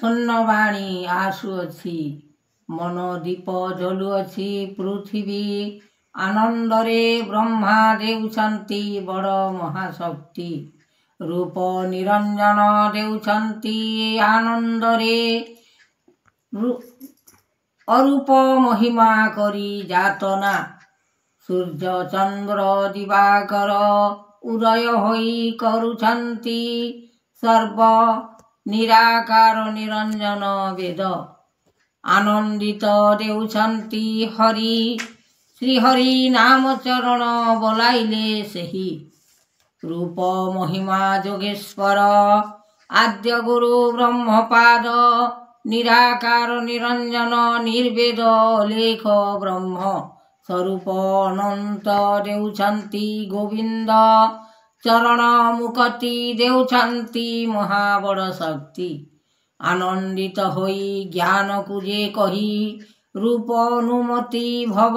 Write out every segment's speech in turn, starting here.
ଶୂନ୍ୟବାଣୀ ଆସୁଅଛି, ମନ ଦୀପ ଜଳୁଅଛି ପୃଥିବୀ ଆନନ୍ଦରେ। ବ୍ରହ୍ମା ଦେଉଛନ୍ତି ବଡ଼ ମହାଶକ୍ତି, ରୂପ ନିରଞ୍ଜନ ଦେଉଛନ୍ତି ଆନନ୍ଦରେ। ଅରୂପ ମହିମା କରି ଯାତନା, ସୂର୍ଯ୍ୟ ଚନ୍ଦ୍ର ଦିବାକର ଉଦୟ ହୋଇ କରୁଛନ୍ତି ସର୍ବ ନିରାକାର ନିରଞ୍ଜନ ବେଦ। ଆନନ୍ଦିତ ଦେଉଛନ୍ତି ହରି, ଶ୍ରୀହରି ନାମ ଚରଣ ବୋଲାଇଲେ ସେହି। ରୂପ ମହିମା ଯୋଗେଶ୍ୱର ଆଦ୍ୟ ଗୁରୁ ବ୍ରହ୍ମପାଦ, ନିରାକାର ନିରଞ୍ଜନ ନିର୍ବେଦ ଲେଖ ବ୍ରହ୍ମ ସ୍ୱରୂପ ଅନନ୍ତ ଦେଉଛନ୍ତି ଗୋବିନ୍ଦ। ଚରଣ ମୁକତି ଦେଉଛନ୍ତି ମହାବଡ଼ ଶକ୍ତି। ଆନନ୍ଦିତ ହୋଇ ଜ୍ଞାନକୁ ଯେ କହି, ରୂପ ଅନୁମତି ଭବ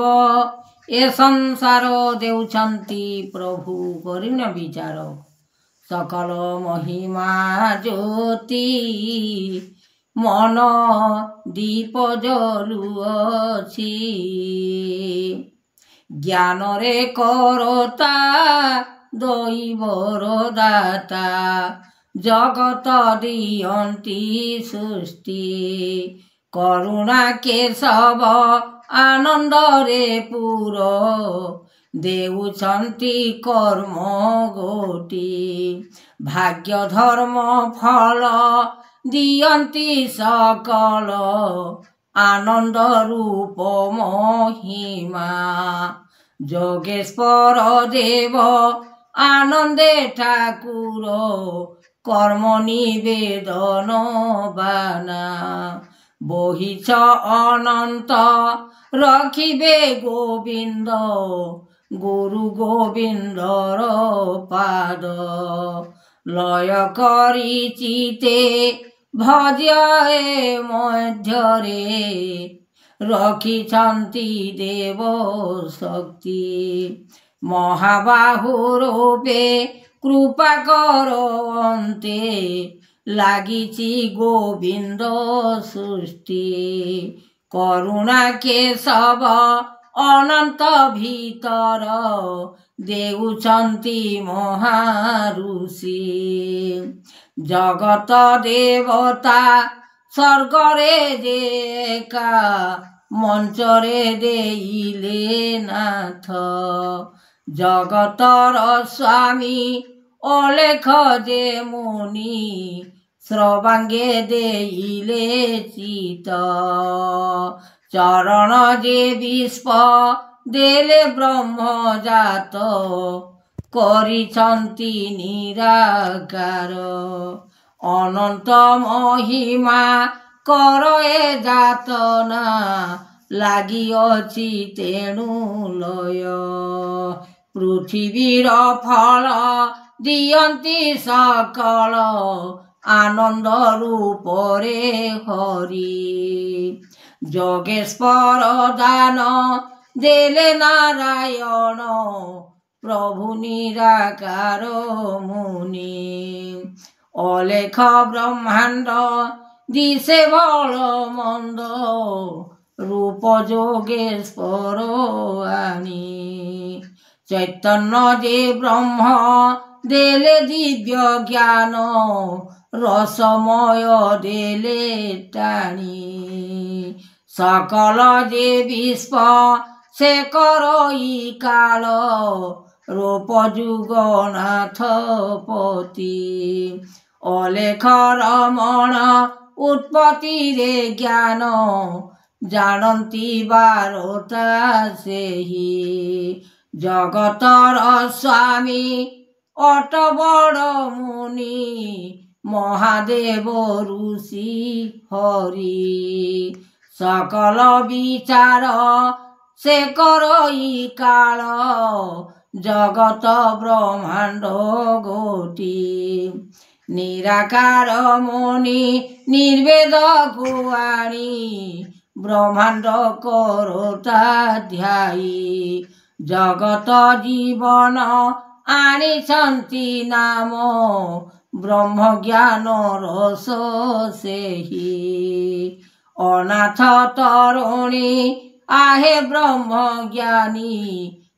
ଏ ସଂସାର ଦେଉଛନ୍ତି ପ୍ରଭୁ କରିନ ବିଚାର। ସକଳ ମହିମା ଜ୍ୟୋତି ମନ ଦୀପ ଜଳୁଅଛି, ଜ୍ଞାନରେ କରତା ଦୈବର ଦାତା, ଜଗତ ଦିଅନ୍ତି ସୃଷ୍ଟି। କରୁଣା କେଶବ ଆନନ୍ଦରେ ପୁର, ଦେଉଛନ୍ତି କର୍ମ ଗୋଟି। ଭାଗ୍ୟ ଧର୍ମ ଫଳ ଦିଅନ୍ତି ସକଳ, ଆନନ୍ଦ ରୂପ ମହିମା। ଯୋଗେଶ୍ୱର ଦେବ ଆନନ୍ଦେ ଠାକୁର, କର୍ମ ନିବେଦନ ବାନା। ବହିଛ ଅନନ୍ତ ରଖିବେ ଗୋବିନ୍ଦ, ଗୁରୁ ଗୋବିନ୍ଦର ପାଦ। ଲୟ କରି ଚିତେ ଭଜ୍ୟ ଏ ମଧ୍ୟରେ, ରଖିଛନ୍ତି ଦେବ ଶକ୍ତି। ମହାବାହୁ ରୂପେ କୃପା କରନ୍ତେ, ଲାଗିଛି ଗୋବିନ୍ଦ ସୃଷ୍ଟି। କରୁଣା କେଶବ ଅନନ୍ତ ଭିତର, ଦେଉଛନ୍ତି ମହାଋଷି। ଜଗତ ଦେବତା ସ୍ୱର୍ଗରେ ଯେ ଏକା, ମଞ୍ଚରେ ଦେଇଲେ ନାଥ। ଜଗତର ସ୍ୱାମୀ ଅଲେଖ ଯେ ମୁନି, ସ୍ରବାଙ୍ଗେ ଦେଇଲେ ଚିତ। ଚରଣ ଯେ ବିଶ୍ବ ଦେଲେ ବ୍ରହ୍ମଜାତ, କରିଛନ୍ତି ନିରାକାର। ଅନନ୍ତ ମହିମା କର ଏ ଯାତନା, ଲାଗିଅଛି ତେଣୁ ଲୟ। ପୃଥିବୀର ଫଳ ଦିଅନ୍ତି ସକଳ, ଆନନ୍ଦ ରୂପରେ ହରି। ଯୋଗେଶ୍ୱର ଦାନ ଦେଲେ ନାରାୟଣ, ପ୍ରଭୁ ନିରାକାର ମୁନି। ଅଲେଖ ବ୍ରହ୍ମାଣ୍ଡ ଦିଶେ ଭଲ ମନ୍ଦ, ରୂପ ଯୋଗେଶ୍ୱର ଆଣି। ଚୈତନ୍ୟ ଯେ ବ୍ରହ୍ମ ଦେଲେ ଦିବ୍ୟ ଜ୍ଞାନ, ରସମୟ ଦେଲେ ଟାଣି। ସକଳ ଯେ ବିଶ୍ବ ସେ କରଇ କାଳ, ରୂପ ଯୁଗନାଥ ପତି। ଅଲେଖ ରମଣ ଉତ୍ପତ୍ତିରେ ଜ୍ଞାନ, ଜାଣନ୍ତି ବାରତା ସେହି। ଜଗତର ସ୍ୱାମୀ ଅଟ ବଡ଼ ମୁନି, ମହାଦେବ ଋଷି ହରି। ସକଳ ବିଚାର ସେ କରଇ କାଳ, ଜଗତ ବ୍ରହ୍ମାଣ୍ଡ ଗୋଟି। ନିରାକାର ମୁନି ନିର୍ବେଦକୁ ଆଣି, ବ୍ରହ୍ମାଣ୍ଡ କରତା ଧ୍ୟାଇ। ଜଗତ ଜୀବନ ଆଣିଛନ୍ତି ନାମ, ब्रह्म ज्ञान रस सेही अनाथ तरुणी आहे ब्रह्म ज्ञानी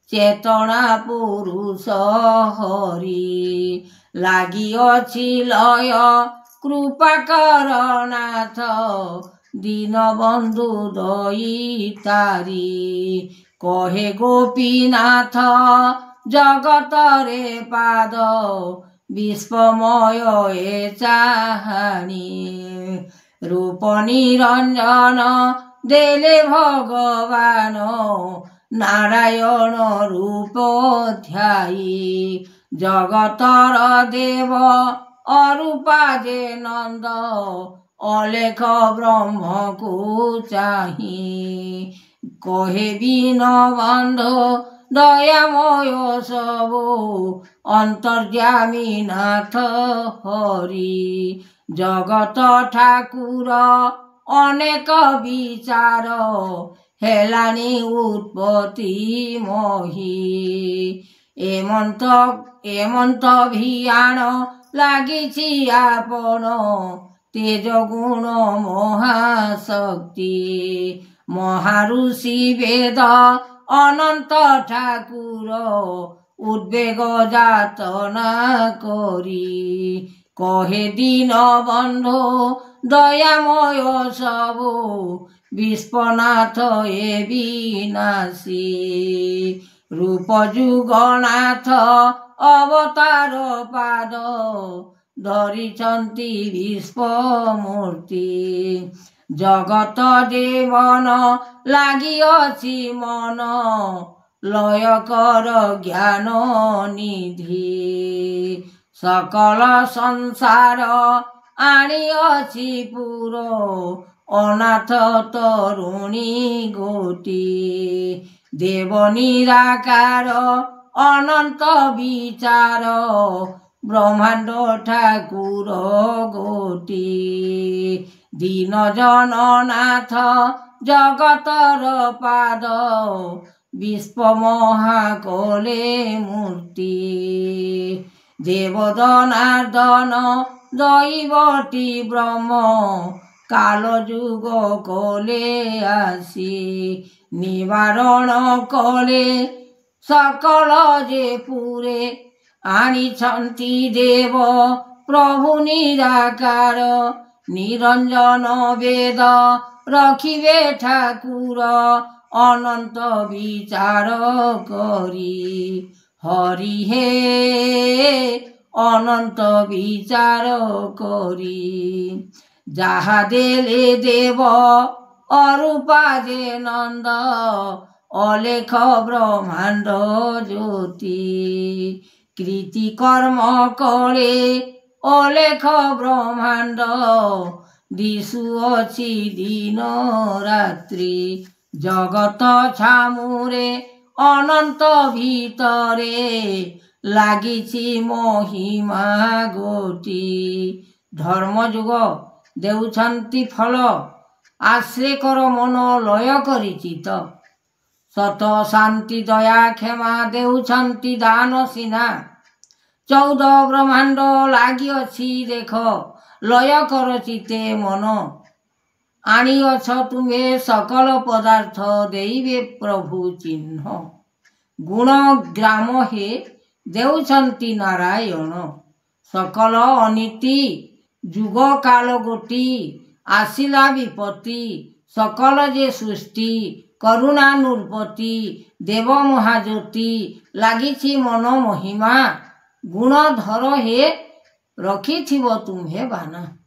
चेतना पुरुष हरि लागि अछि लय कृपा करनाथ दीनबंधु दयितारी कहे गोपीनाथ जगत रे पाद विश्वमय ए चाहानी रूप निरंजन देले भगवान नारायण रूप ध्यायी जगतर देव अरूपा जे नंद अलेख ब्रह्म को चाही कहे दीनबंधु दयामय सबु अंतर्यामी नाथ हरि जगत ठाकुर अनेक विचार हेलानी उत्पत्ति मही एमंत भियान लागिछि आपण तेज गुण महाशक्ति महाऋषि वेद अनंत ठाकुर उद्वेग जातना करी कहे दीनबंधु दयामय सबु विश्वनाथ ए विनाशी रूप जुगनाथ अवतार पाद धरिछन्ति विश्वमूर्ति जगत जीवन लागिअछि मन लय कर ज्ञान निधि सकल संसार आनिअछि पुर अनाथ तरुणी गोटी देव निराकार अनंत विचार ब्रह्मांड ठाकुर गोटी दीन जननाथ जगतर पाद विश्व महाकले मूर्ति देवदनार्दन दैवती ब्रह्म काल जुग कले आसी निवारण कले सकल जे पुरे आनिछन्ति देव प्रभु निराकार निरंजन वेद रखिबे ठाकुर अनंत विचार करी हरि हे अनंत विचार करी जहा देले देव अरूपा जे नंद अलेख ब्रह्मांड ज्योति कृति कर्म कले अलेख ब्रह्मांड दिशुअछि दिन रात्रि जगत छामुरे अनंत भितरे लागिछि महिमा गोटी धर्मजुग देउछन्ति फल आश्रे कर मन लय करि चित सत शांति दया क्षमा देउछन्ति दान सिना 14 ब्रह्मांड लागिअछि देख लय कर चिते मन आनिअछ तुम्हे सकल पदार्थ देइबे प्रभु चिन्ह गुण ग्राम हे देउछन्ति नारायण सकल अनीति जुग काल गोटी आसिला विपत्ति सकल जे सृष्टि करुणा नृपति देव महाज्योति लागिछि मन महिमा गुण धर हे रखिथिब तुम्हे बाना।